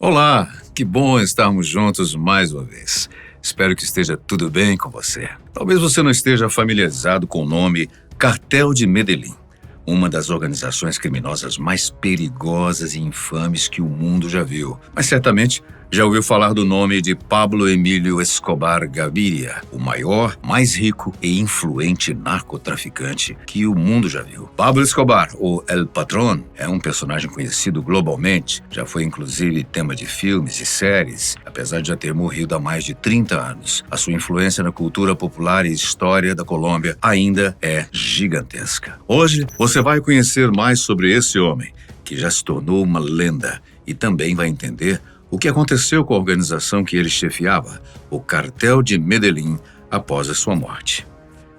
Olá, que bom estarmos juntos mais uma vez. Espero que esteja tudo bem com você. Talvez você não esteja familiarizado com o nome Cartel de Medellín, uma das organizações criminosas mais perigosas e infames que o mundo já viu. Mas certamente já ouviu falar do nome de Pablo Emilio Escobar Gaviria, o maior, mais rico e influente narcotraficante que o mundo já viu. Pablo Escobar, ou El Patrón, é um personagem conhecido globalmente, já foi inclusive tema de filmes e séries, apesar de já ter morrido há mais de 30 anos. A sua influência na cultura popular e história da Colômbia ainda é gigantesca. Hoje, você vai conhecer mais sobre esse homem, que já se tornou uma lenda, e também vai entender o que aconteceu com a organização que ele chefiava, o Cartel de Medellín, após a sua morte.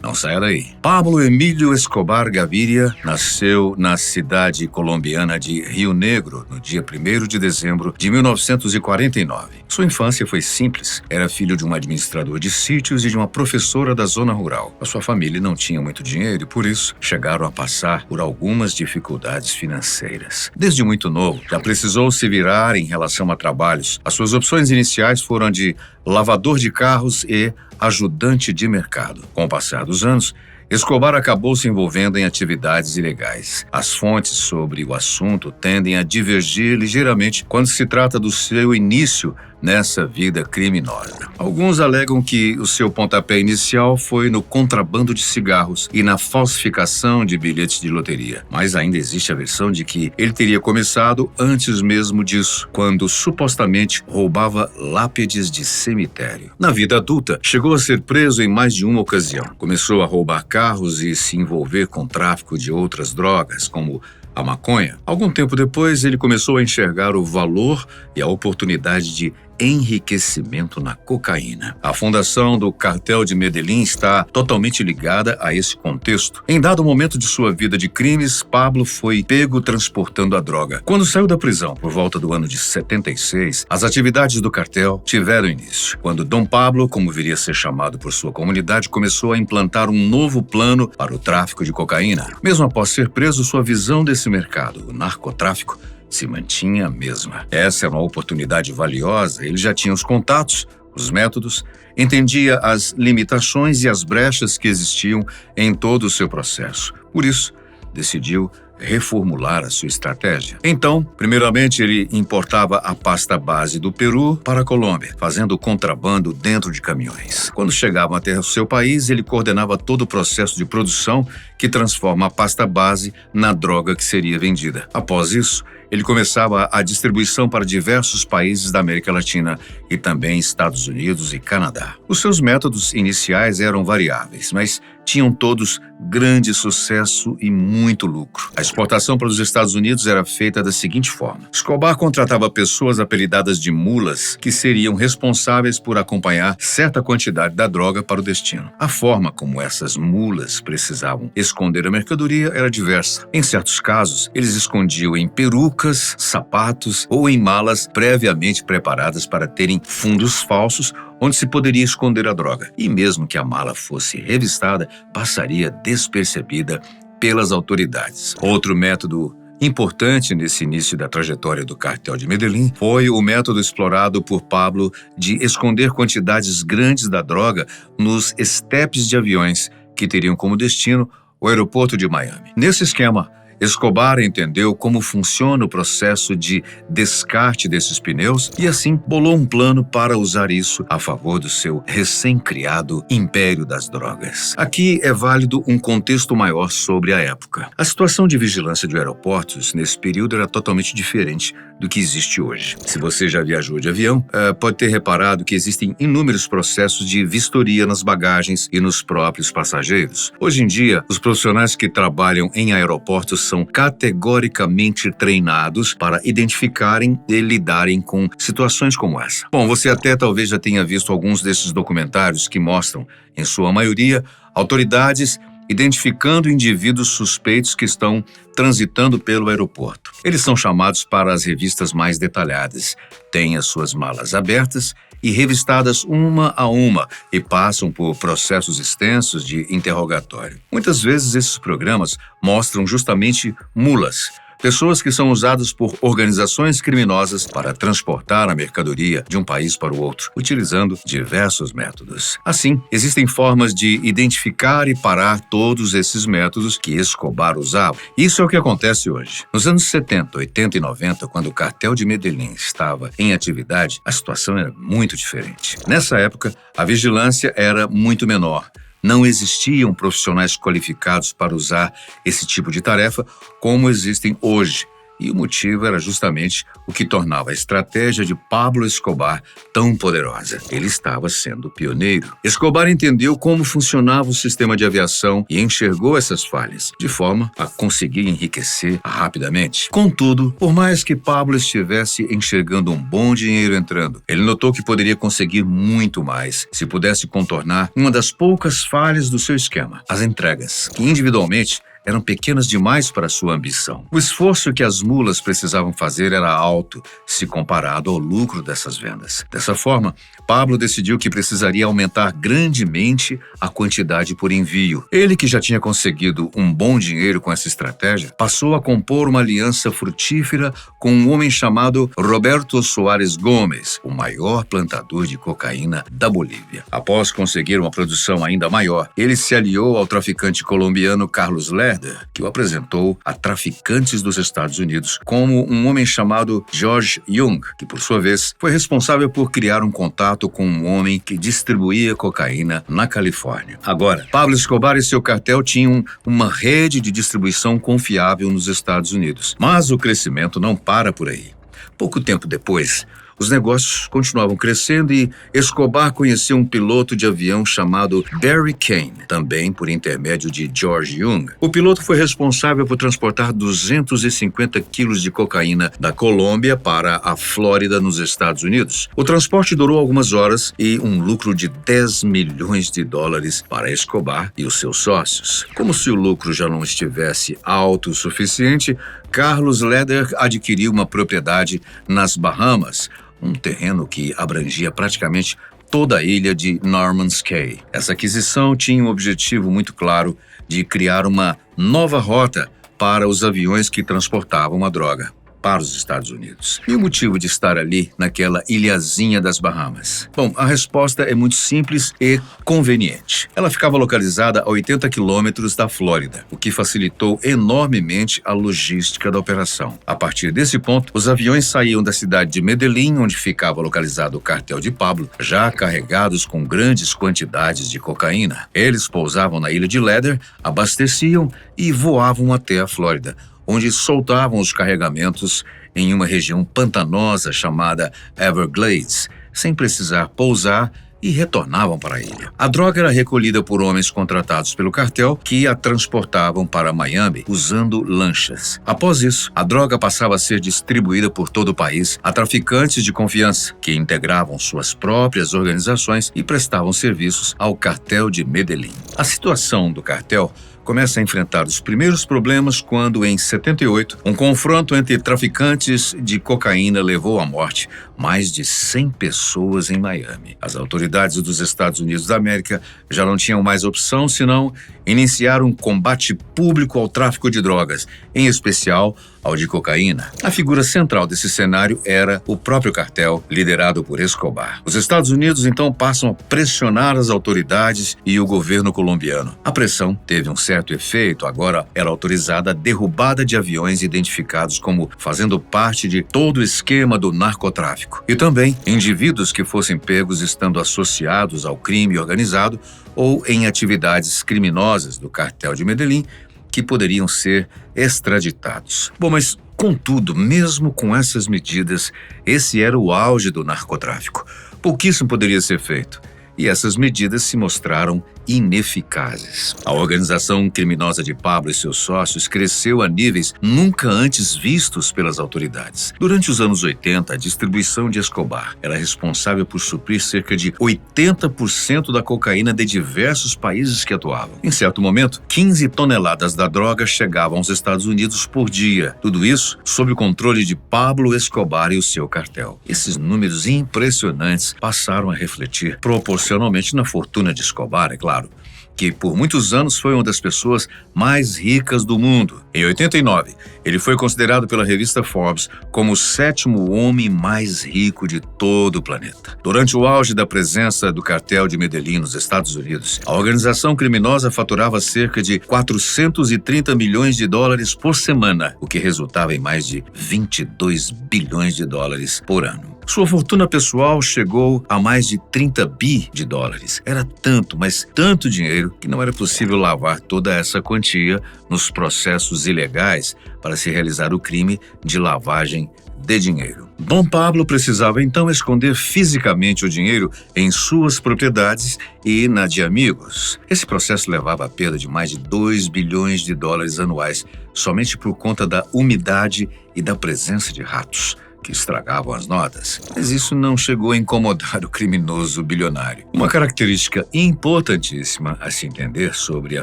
Não saia daí. Pablo Emilio Escobar Gaviria nasceu na cidade colombiana de Rio Negro, no dia 1º de dezembro de 1949. Sua infância foi simples. Era filho de um administrador de sítios e de uma professora da zona rural. A sua família não tinha muito dinheiro e, por isso, chegaram a passar por algumas dificuldades financeiras. Desde muito novo, já precisou se virar em relação a trabalhos. As suas opções iniciais foram de lavador de carros e ajudante de mercado. Com o passar dos anos, Escobar acabou se envolvendo em atividades ilegais. As fontes sobre o assunto tendem a divergir ligeiramente quando se trata do seu início nessa vida criminosa. Alguns alegam que o seu pontapé inicial foi no contrabando de cigarros e na falsificação de bilhetes de loteria. Mas ainda existe a versão de que ele teria começado antes mesmo disso, quando supostamente roubava lápides de cemitério. Na vida adulta, chegou a ser preso em mais de uma ocasião. Começou a roubar carros e se envolver com tráfico de outras drogas, como a maconha. Algum tempo depois, ele começou a enxergar o valor e a oportunidade de enriquecimento na cocaína. A fundação do Cartel de Medellín está totalmente ligada a esse contexto. Em dado momento de sua vida de crimes, Pablo foi pego transportando a droga. Quando saiu da prisão, por volta do ano de 76, as atividades do cartel tiveram início, quando Dom Pablo, como viria a ser chamado por sua comunidade, começou a implantar um novo plano para o tráfico de cocaína. Mesmo após ser preso, sua visão desse mercado, o narcotráfico, se mantinha a mesma. Essa é uma oportunidade valiosa. Ele já tinha os contatos, os métodos, entendia as limitações e as brechas que existiam em todo o seu processo. Por isso, decidiu reformular a sua estratégia. Então, primeiramente, ele importava a pasta base do Peru para a Colômbia, fazendo contrabando dentro de caminhões. Quando chegavam até o seu país, ele coordenava todo o processo de produção que transforma a pasta base na droga que seria vendida. Após isso, ele começava a distribuição para diversos países da América Latina e também Estados Unidos e Canadá. Os seus métodos iniciais eram variáveis, mas tinham todos grande sucesso e muito lucro. A exportação para os Estados Unidos era feita da seguinte forma: Escobar contratava pessoas apelidadas de mulas que seriam responsáveis por acompanhar certa quantidade da droga para o destino. A forma como essas mulas precisavam esconder a mercadoria era diversa. Em certos casos, eles escondiam em perucas, sapatos ou em malas previamente preparadas para terem fundos falsos onde se poderia esconder a droga. E mesmo que a mala fosse revistada, passaria despercebida pelas autoridades. Outro método importante nesse início da trajetória do Cartel de Medellín foi o método explorado por Pablo de esconder quantidades grandes da droga nos estepes de aviões que teriam como destino o aeroporto de Miami. Nesse esquema, Escobar entendeu como funciona o processo de descarte desses pneus e assim bolou um plano para usar isso a favor do seu recém-criado império das drogas. Aqui é válido um contexto maior sobre a época. A situação de vigilância de aeroportos nesse período era totalmente diferente do que existe hoje. Se você já viajou de avião, pode ter reparado que existem inúmeros processos de vistoria nas bagagens e nos próprios passageiros. Hoje em dia, os profissionais que trabalham em aeroportos são categoricamente treinados para identificarem e lidarem com situações como essa. Bom, você até talvez já tenha visto alguns desses documentários que mostram, em sua maioria, autoridades identificando indivíduos suspeitos que estão transitando pelo aeroporto. Eles são chamados para as revistas mais detalhadas, têm as suas malas abertas e revistadas uma a uma e passam por processos extensos de interrogatório. Muitas vezes esses programas mostram justamente mulas, pessoas que são usadas por organizações criminosas para transportar a mercadoria de um país para o outro, utilizando diversos métodos. Assim, existem formas de identificar e parar todos esses métodos que Escobar usava. Isso é o que acontece hoje. Nos anos 70, 80 e 90, quando o cartel de Medellín estava em atividade, a situação era muito diferente. Nessa época, a vigilância era muito menor. Não existiam profissionais qualificados para usar esse tipo de tarefa como existem hoje. E o motivo era justamente o que tornava a estratégia de Pablo Escobar tão poderosa. Ele estava sendo pioneiro. Escobar entendeu como funcionava o sistema de aviação e enxergou essas falhas, de forma a conseguir enriquecer rapidamente. Contudo, por mais que Pablo estivesse enxergando um bom dinheiro entrando, ele notou que poderia conseguir muito mais se pudesse contornar uma das poucas falhas do seu esquema: as entregas, que individualmente eram pequenas demais para sua ambição. O esforço que as mulas precisavam fazer era alto, se comparado ao lucro dessas vendas. Dessa forma, Pablo decidiu que precisaria aumentar grandemente a quantidade por envio. Ele, que já tinha conseguido um bom dinheiro com essa estratégia, passou a compor uma aliança frutífera com um homem chamado Roberto Soares Gomes, o maior plantador de cocaína da Bolívia. Após conseguir uma produção ainda maior, ele se aliou ao traficante colombiano Carlos Lerner, que o apresentou a traficantes dos Estados Unidos como um homem chamado George Young, que por sua vez foi responsável por criar um contato com um homem que distribuía cocaína na Califórnia. Agora, Pablo Escobar e seu cartel tinham uma rede de distribuição confiável nos Estados Unidos. Mas o crescimento não para por aí. Pouco tempo depois, os negócios continuavam crescendo e Escobar conheceu um piloto de avião chamado Barry Kane, também por intermédio de George Young. O piloto foi responsável por transportar 250 quilos de cocaína da Colômbia para a Flórida, nos Estados Unidos. O transporte durou algumas horas e um lucro de 10 milhões de dólares para Escobar e os seus sócios. Como se o lucro já não estivesse alto o suficiente, Carlos Lerner adquiriu uma propriedade nas Bahamas, um terreno que abrangia praticamente toda a ilha de Norman's Cay. Essa aquisição tinha um objetivo muito claro de criar uma nova rota para os aviões que transportavam a droga para os Estados Unidos. E o motivo de estar ali, naquela ilhazinha das Bahamas? Bom, a resposta é muito simples e conveniente. Ela ficava localizada a 80 quilômetros da Flórida, o que facilitou enormemente a logística da operação. A partir desse ponto, os aviões saíam da cidade de Medellín, onde ficava localizado o cartel de Pablo, já carregados com grandes quantidades de cocaína. Eles pousavam na ilha de Lerner, abasteciam e voavam até a Flórida, onde soltavam os carregamentos em uma região pantanosa chamada Everglades, sem precisar pousar, e retornavam para a ilha. A droga era recolhida por homens contratados pelo cartel, que a transportavam para Miami usando lanchas. Após isso, a droga passava a ser distribuída por todo o país a traficantes de confiança, que integravam suas próprias organizações e prestavam serviços ao cartel de Medellín. A situação do cartel começa a enfrentar os primeiros problemas quando, em 78, um confronto entre traficantes de cocaína levou à morte mais de 100 pessoas em Miami. As autoridades dos Estados Unidos da América já não tinham mais opção senão iniciar um combate público ao tráfico de drogas, em especial ao de cocaína. A figura central desse cenário era o próprio cartel, liderado por Escobar. Os Estados Unidos então passam a pressionar as autoridades e o governo colombiano. A pressão teve um certo efeito. Agora era autorizada a derrubada de aviões identificados como fazendo parte de todo o esquema do narcotráfico. E também indivíduos que fossem pegos estando associados ao crime organizado ou em atividades criminosas do cartel de Medellín, que poderiam ser extraditados. Bom, mas contudo, mesmo com essas medidas, esse era o auge do narcotráfico. Pouquíssimo poderia ser feito. E essas medidas se mostraram ineficazes. A organização criminosa de Pablo e seus sócios cresceu a níveis nunca antes vistos pelas autoridades. Durante os anos 80, a distribuição de Escobar era responsável por suprir cerca de 80% da cocaína de diversos países que atuavam. Em certo momento, 15 toneladas da droga chegavam aos Estados Unidos por dia. Tudo isso sob o controle de Pablo Escobar e o seu cartel. Esses números impressionantes passaram a refletir proporcionalmente na fortuna de Escobar, é claro. claro que por muitos anos foi uma das pessoas mais ricas do mundo. Em 89, ele foi considerado pela revista Forbes como o 7º homem mais rico de todo o planeta. Durante o auge da presença do cartel de Medellín nos Estados Unidos, a organização criminosa faturava cerca de 430 milhões de dólares por semana, o que resultava em mais de 22 bilhões de dólares por ano. Sua fortuna pessoal chegou a mais de 30 bi de dólares. Era tanto, mas tanto dinheiro que não era possível lavar toda essa quantia nos processos ilegais para se realizar o crime de lavagem de dinheiro. Dom Pablo precisava então esconder fisicamente o dinheiro em suas propriedades e na de amigos. Esse processo levava à perda de mais de 2 bilhões de dólares anuais, somente por conta da umidade e da presença de ratos que estragavam as notas. Mas isso não chegou a incomodar o criminoso bilionário. Uma característica importantíssima a se entender sobre a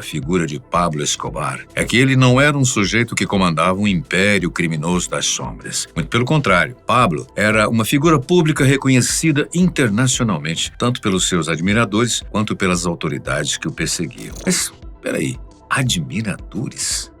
figura de Pablo Escobar é que ele não era um sujeito que comandava um império criminoso das sombras. Muito pelo contrário, Pablo era uma figura pública reconhecida internacionalmente, tanto pelos seus admiradores quanto pelas autoridades que o perseguiam. Mas, peraí, admiradores?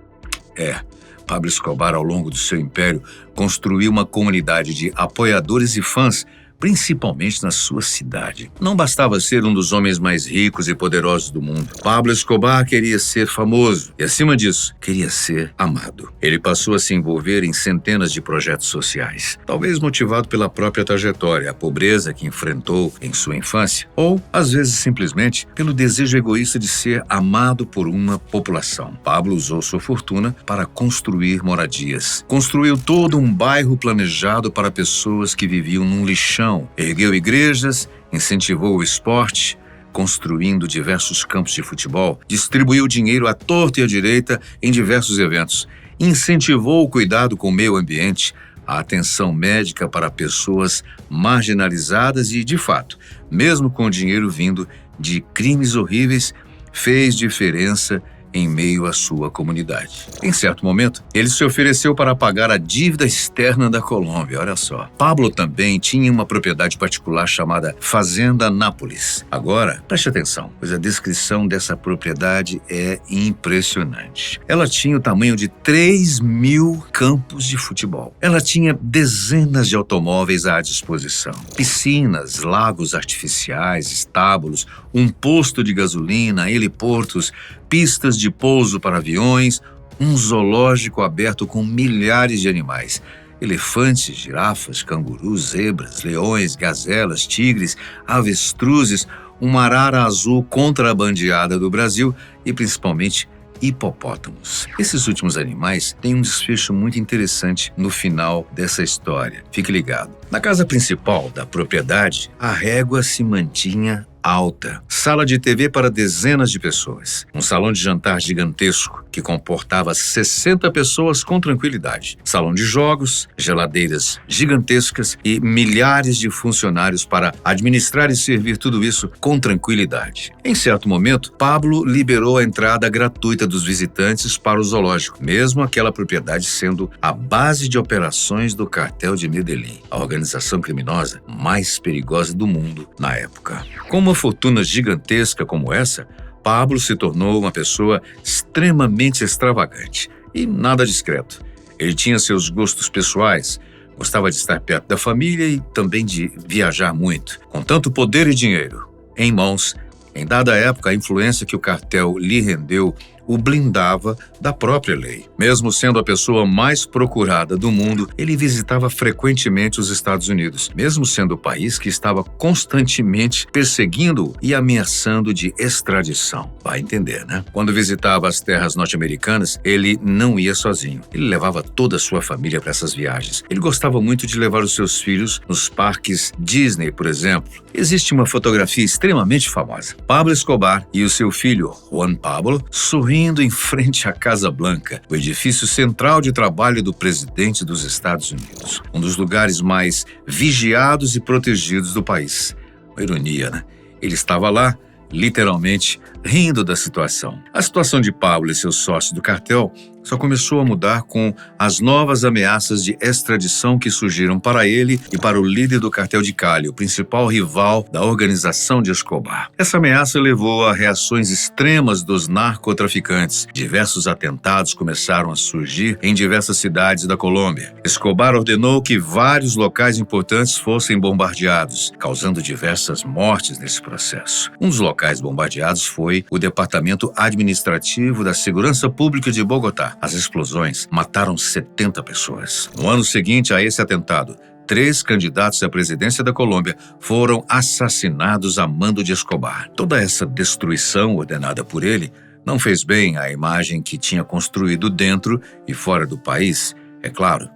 Pablo Escobar, ao longo do seu império, construiu uma comunidade de apoiadores e fãs, principalmente na sua cidade. Não bastava ser um dos homens mais ricos e poderosos do mundo. Pablo Escobar queria ser famoso e, acima disso, queria ser amado. Ele passou a se envolver em centenas de projetos sociais, talvez motivado pela própria trajetória, a pobreza que enfrentou em sua infância, ou, às vezes, simplesmente pelo desejo egoísta de ser amado por uma população. Pablo usou sua fortuna para construir moradias. Construiu todo um bairro planejado para pessoas que viviam num lixão. Ergueu igrejas, incentivou o esporte, construindo diversos campos de futebol, distribuiu dinheiro à torta e à direita em diversos eventos, incentivou o cuidado com o meio ambiente, a atenção médica para pessoas marginalizadas e, de fato, mesmo com o dinheiro vindo de crimes horríveis, fez diferença em meio à sua comunidade. Em certo momento, ele se ofereceu para pagar a dívida externa da Colômbia, olha só. Pablo também tinha uma propriedade particular chamada Fazenda Nápoles. Agora, preste atenção, pois a descrição dessa propriedade é impressionante. Ela tinha o tamanho de 3.000 campos de futebol. Ela tinha dezenas de automóveis à disposição, piscinas, lagos artificiais, estábulos, um posto de gasolina, heliportos, pistas de pouso para aviões, um zoológico aberto com milhares de animais. Elefantes, girafas, cangurus, zebras, leões, gazelas, tigres, avestruzes, uma arara azul contrabandeada do Brasil e, principalmente, hipopótamos. Esses últimos animais têm um desfecho muito interessante no final dessa história. Fique ligado. Na casa principal da propriedade, a régua se mantinha alta. Sala de TV para dezenas de pessoas. Um salão de jantar gigantesco que comportava 60 pessoas com tranquilidade. Salão de jogos, geladeiras gigantescas e milhares de funcionários para administrar e servir tudo isso com tranquilidade. Em certo momento, Pablo liberou a entrada gratuita dos visitantes para o zoológico, mesmo aquela propriedade sendo a base de operações do cartel de Medellín, a organização criminosa mais perigosa do mundo na época. Com uma fortuna gigantesca como essa, Pablo se tornou uma pessoa extremamente extravagante e nada discreto. Ele tinha seus gostos pessoais, gostava de estar perto da família e também de viajar muito. Com tanto poder e dinheiro em mãos, em dada época, a influência que o cartel lhe rendeu o blindava da própria lei. Mesmo sendo a pessoa mais procurada do mundo, ele visitava frequentemente os Estados Unidos, mesmo sendo o país que estava constantemente perseguindo-o e ameaçando de extradição. Vai entender, né? Quando visitava as terras norte-americanas, ele não ia sozinho. Ele levava toda a sua família para essas viagens. Ele gostava muito de levar os seus filhos nos parques Disney, por exemplo. Existe uma fotografia extremamente famosa. Pablo Escobar e o seu filho, Juan Pablo, sorrindo em frente à Casa Blanca, o edifício central de trabalho do presidente dos Estados Unidos, um dos lugares mais vigiados e protegidos do país. Uma ironia, né? Ele estava lá, literalmente, rindo da situação. A situação de Pablo e seus sócios do cartel só começou a mudar com as novas ameaças de extradição que surgiram para ele e para o líder do cartel de Cali, o principal rival da organização de Escobar. Essa ameaça levou a reações extremas dos narcotraficantes. Diversos atentados começaram a surgir em diversas cidades da Colômbia. Escobar ordenou que vários locais importantes fossem bombardeados, causando diversas mortes nesse processo. Um dos locais bombardeados foi o Departamento Administrativo da Segurança Pública de Bogotá. As explosões mataram 70 pessoas. No ano seguinte a esse atentado, 3 candidatos à presidência da Colômbia foram assassinados a mando de Escobar. Toda essa destruição ordenada por ele não fez bem à imagem que tinha construído dentro e fora do país. É claro,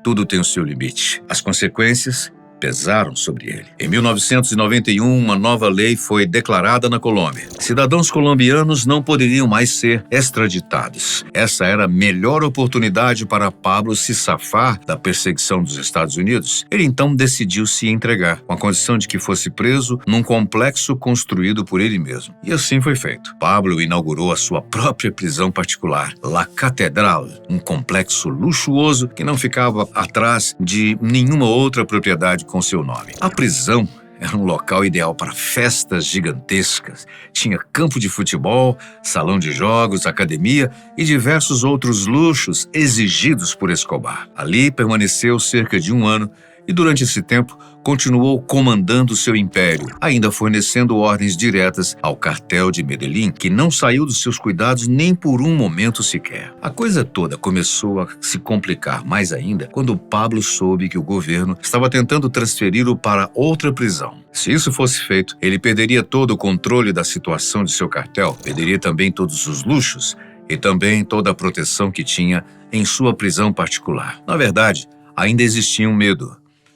tudo tem o seu limite. As consequências pesaram sobre ele. Em 1991, uma nova lei foi declarada na Colômbia. Cidadãos colombianos não poderiam mais ser extraditados. Essa era a melhor oportunidade para Pablo se safar da perseguição dos Estados Unidos. Ele então decidiu se entregar, com a condição de que fosse preso num complexo construído por ele mesmo. E assim foi feito. Pablo inaugurou a sua própria prisão particular, La Catedral, um complexo luxuoso que não ficava atrás de nenhuma outra propriedade com seu nome. A prisão era um local ideal para festas gigantescas. Tinha campo de futebol, salão de jogos, academia e diversos outros luxos exigidos por Escobar. Ali permaneceu cerca de 1 ano e durante esse tempo continuou comandando seu império, ainda fornecendo ordens diretas ao cartel de Medellín, que não saiu dos seus cuidados nem por um momento sequer. A coisa toda começou a se complicar mais ainda quando Pablo soube que o governo estava tentando transferi-lo para outra prisão. Se isso fosse feito, ele perderia todo o controle da situação de seu cartel, perderia também todos os luxos e também toda a proteção que tinha em sua prisão particular. Na verdade, ainda existia um medo.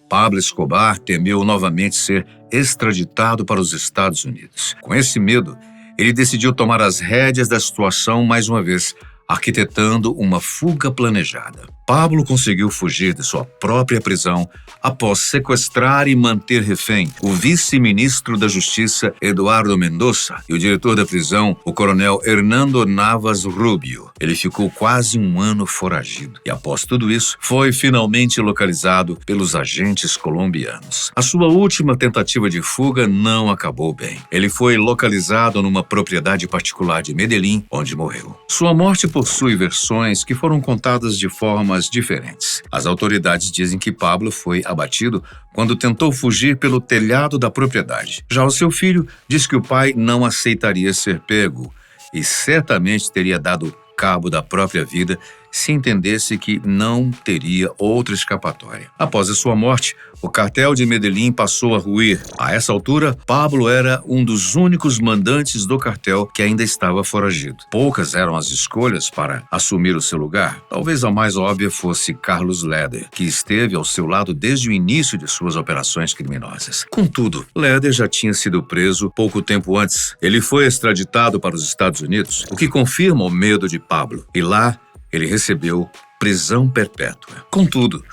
Pablo Escobar temeu novamente ser extraditado para os Estados Unidos. Com esse medo, ele decidiu tomar as rédeas da situação mais uma vez, arquitetando uma fuga planejada. Pablo conseguiu fugir de sua própria prisão após sequestrar e manter refém o vice-ministro da Justiça, Eduardo Mendoza, e o diretor da prisão, o coronel Hernando Navas Rubio. Ele ficou quase 1 ano foragido e, após tudo isso, foi finalmente localizado pelos agentes colombianos. A sua última tentativa de fuga não acabou bem. Ele foi localizado numa propriedade particular de Medellín, onde morreu. Sua morte possui versões que foram contadas de formas diferentes. As autoridades dizem que Pablo foi abatido quando tentou fugir pelo telhado da propriedade. Já o seu filho diz que o pai não aceitaria ser pego e certamente teria dado cabo da própria vida se entendesse que não teria outra escapatória. Após a sua morte, o cartel de Medellín passou a ruir. A essa altura, Pablo era um dos únicos mandantes do cartel que ainda estava foragido. Poucas eram as escolhas para assumir o seu lugar. Talvez a mais óbvia fosse Carlos Leder, que esteve ao seu lado desde o início de suas operações criminosas. Contudo, Leder já tinha sido preso pouco tempo antes. Ele foi extraditado para os Estados Unidos, o que confirma o medo de Pablo. E lá, ele recebeu prisão perpétua. Contudo,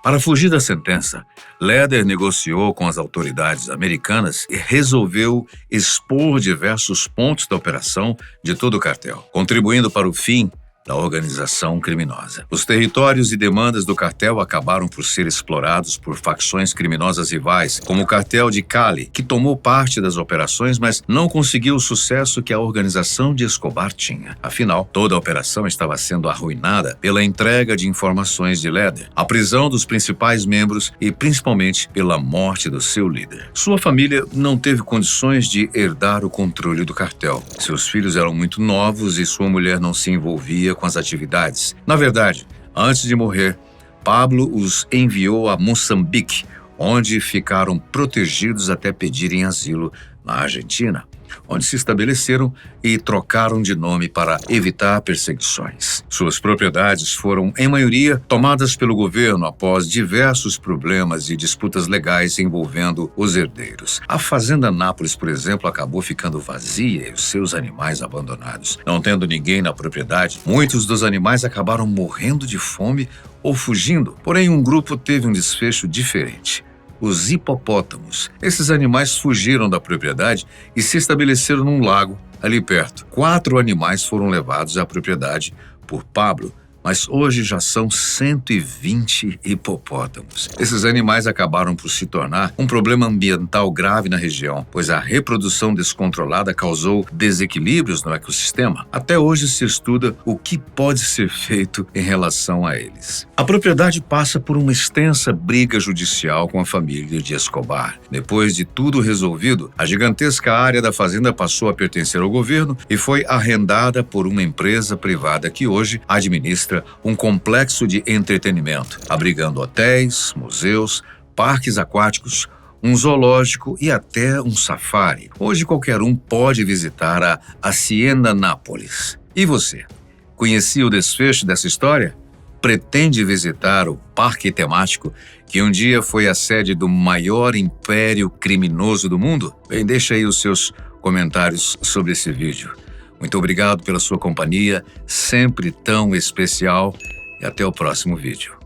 para fugir da sentença, Leder negociou com as autoridades americanas e resolveu expor diversos pontos da operação de todo o cartel, contribuindo para o fim da organização criminosa. Os territórios e demandas do cartel acabaram por ser explorados por facções criminosas rivais, como o cartel de Cali, que tomou parte das operações, mas não conseguiu o sucesso que a organização de Escobar tinha. Afinal, toda a operação estava sendo arruinada pela entrega de informações de Leder, a prisão dos principais membros e principalmente pela morte do seu líder. Sua família não teve condições de herdar o controle do cartel. Seus filhos eram muito novos e sua mulher não se envolvia com as atividades. Na verdade, antes de morrer, Pablo os enviou a Moçambique, onde ficaram protegidos até pedirem asilo na Argentina, onde se estabeleceram e trocaram de nome para evitar perseguições. Suas propriedades foram, em maioria, tomadas pelo governo após diversos problemas e disputas legais envolvendo os herdeiros. A Fazenda Nápoles, por exemplo, acabou ficando vazia e os seus animais abandonados. Não tendo ninguém na propriedade, muitos dos animais acabaram morrendo de fome ou fugindo. Porém, um grupo teve um desfecho diferente. os hipopótamos. Esses animais fugiram da propriedade e se estabeleceram num lago ali perto. 4 animais foram levados à propriedade por Pablo, mas hoje já são 120 hipopótamos. Esses animais acabaram por se tornar um problema ambiental grave na região, pois a reprodução descontrolada causou desequilíbrios no ecossistema. Até hoje se estuda o que pode ser feito em relação a eles. A propriedade passa por uma extensa briga judicial com a família de Escobar. Depois de tudo resolvido, a gigantesca área da fazenda passou a pertencer ao governo e foi arrendada por uma empresa privada que hoje administra um complexo de entretenimento, abrigando hotéis, museus, parques aquáticos, um zoológico e até um safari. Hoje qualquer um pode visitar a Hacienda Nápoles. E você? Conhecia o desfecho dessa história? Pretende visitar o parque temático que um dia foi a sede do maior império criminoso do mundo? Bem, deixa aí os seus comentários sobre esse vídeo. Muito obrigado pela sua companhia, sempre tão especial, e até o próximo vídeo.